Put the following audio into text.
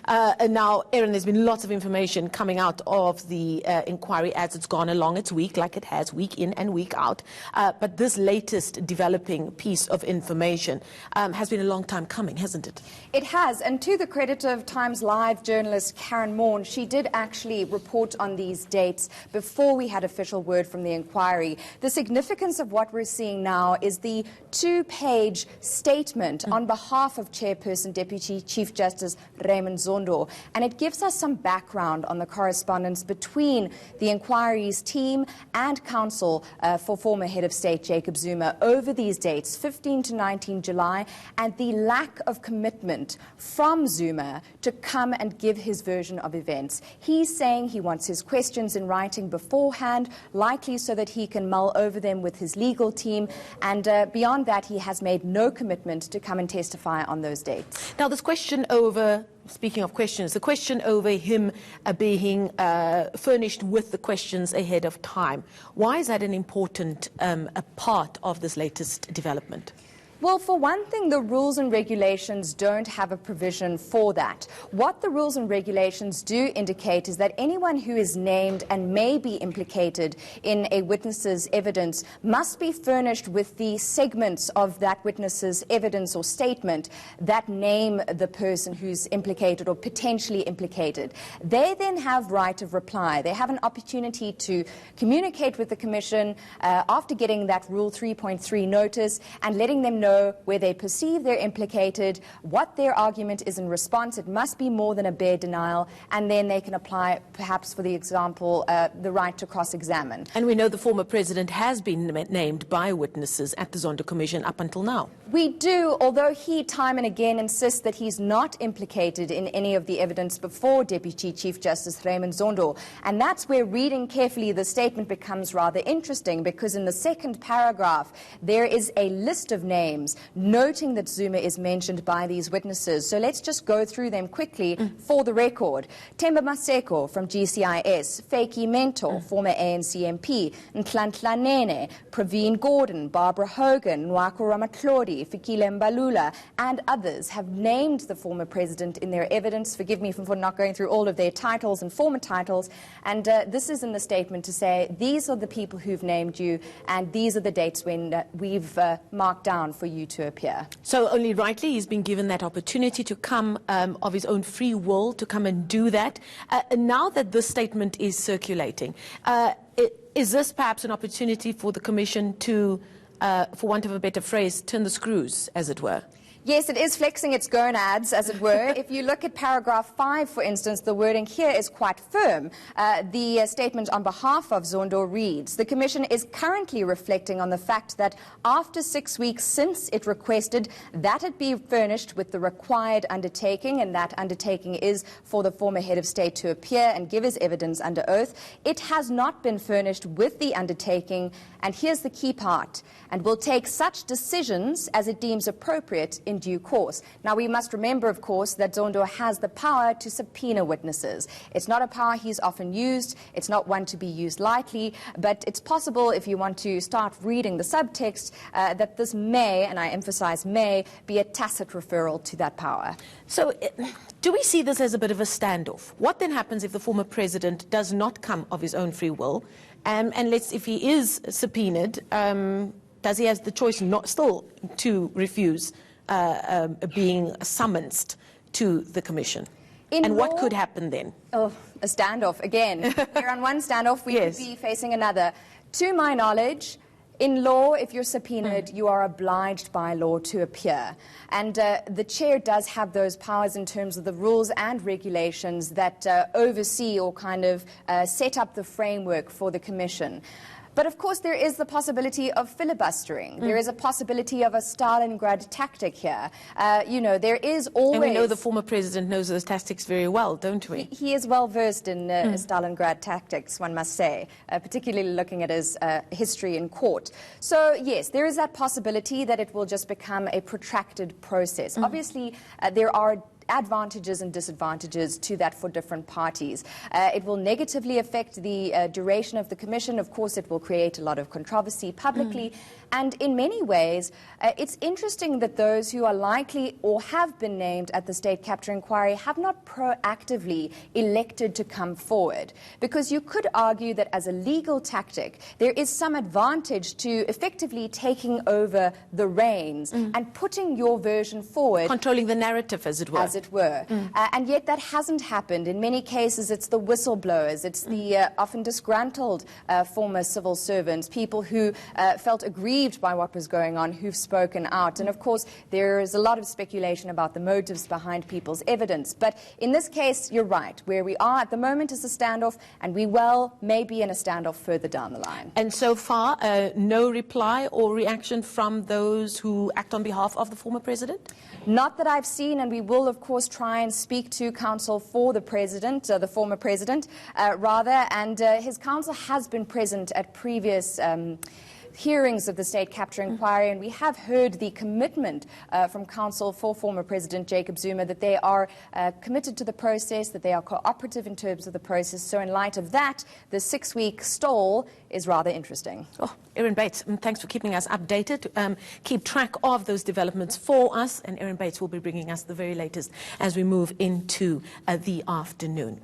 And now, Erin, there's been lots of information coming out of the inquiry as it's gone along its week, like it has, week in and week out. But this latest developing piece of information has been a long time coming, hasn't it? It has, and to the credit of Times Live journalist Karen Morn, she did actually report on these dates before we had official word from the inquiry. The significance of what we're seeing now is the two-page statement on behalf of Chairperson Deputy Chief Justice Raymond Zondo, and it gives us some background on the correspondence between the inquiry's team and counsel for former head of state Jacob Zuma over these dates, 15 to 19 July, and the lack of commitment from Zuma to come and give his version of events. He's saying he wants his questions in writing beforehand, likely so that he can mull over them with his legal team, and beyond that he has made no commitment to come and testify on those dates. Now, this question over, speaking of questions, the question over him being furnished with the questions ahead of time, why is that an important a part of this latest development? Well, for one thing, the rules and regulations don't have a provision for that. What the rules and regulations do indicate is that anyone who is named and may be implicated in a witness's evidence must be furnished with the segments of that witness's evidence or statement that name the person who's implicated or potentially implicated. They then have right of reply. They have an opportunity to communicate with the Commission after getting that Rule 3.3 notice and letting them know where they perceive they're implicated, what their argument is in response. It must be more than a bare denial, and then they can apply, perhaps for the example, the right to cross-examine. And we know the former president has been named by witnesses at the Zondo Commission up until now. We do, although he time and again insists that he's not implicated in any of the evidence before Deputy Chief Justice Raymond Zondo. And that's where reading carefully the statement becomes rather interesting, because in the second paragraph there is a list of names noting that Zuma is mentioned by these witnesses. So let's just go through them quickly for the record. Themba Maseko from GCIS, Feki Mentor, former ANC MP, Nhlanhla Nene, Praveen Gordon, Barbara Hogan, Nwako Ramatlori, Fikile Mbalula, and others have named the former president in their evidence. Forgive me for not going through all of their titles and former titles. And this is in the statement to say, these are the people who've named you, and these are the dates when we've marked down for you to appear. So only rightly he's been given that opportunity to come of his own free will to come and do that. Now that this statement is circulating, is this perhaps an opportunity for the Commission to, for want of a better phrase, turn the screws, as it were? Yes, it is flexing its gonads, as it were. If you look at paragraph 5, for instance, the wording here is quite firm. The statement on behalf of Zondo reads, "The Commission is currently reflecting on the fact that after 6 weeks since it requested that it be furnished with the required undertaking," and that undertaking is for the former head of state to appear and give his evidence under oath, "it has not been furnished with the undertaking, and here's the key part, and will take such decisions as it deems appropriate in due course." Now, we must remember, of course, that Zondo has the power to subpoena witnesses. It's not a power he's often used. It's not one to be used lightly, but it's possible, if you want to start reading the subtext, that this may, and I emphasize may, be a tacit referral to that power. So do we see this as a bit of a standoff? What then happens if the former president does not come of his own free will? And if he is subpoenaed, does he have the choice not still to refuse being summoned to the Commission? And what could happen then? Oh, a standoff again. Here on one standoff, we could be facing another. To my knowledge, in law, if you're subpoenaed, you are obliged by law to appear. And the chair does have those powers in terms of the rules and regulations that oversee or kind of set up the framework for the Commission. But of course there is the possibility of filibustering. There is a possibility of a Stalingrad tactic here. You know, there is always... And we know the former president knows those tactics very well, don't we? He is well versed in Stalingrad tactics, one must say, particularly looking at his history in court. So yes, there is that possibility that it will just become a protracted process. Obviously, there are advantages and disadvantages to that for different parties. It will negatively affect the duration of the commission. Of course, it will create a lot of controversy publicly. And in many ways, it's interesting that those who are likely or have been named at the state capture inquiry have not proactively elected to come forward. Because you could argue that as a legal tactic, there is some advantage to effectively taking over the reins and putting your version forward. Controlling the narrative, as it were. As it were. And yet that hasn't happened. In many cases, it's the whistleblowers, it's the often disgruntled former civil servants, people who felt aggrieved by what was going on, who've spoken out. And of course, there is a lot of speculation about the motives behind people's evidence. But in this case, you're right. Where we are at the moment is a standoff, and we may be in a standoff further down the line. And so far, no reply or reaction from those who act on behalf of the former president? Not that I've seen, and we will, of course, try and speak to counsel for the president, the former president, rather, and his counsel has been present at previous hearings of the state capture inquiry, and we have heard the commitment from counsel for former President Jacob Zuma that they are committed to the process, that they are cooperative in terms of the process. So in light of that, the 6-week stall is rather interesting. Oh, Erin Bates, thanks for keeping us updated. Keep track of those developments for us, and Erin Bates will be bringing us the very latest as we move into the afternoon.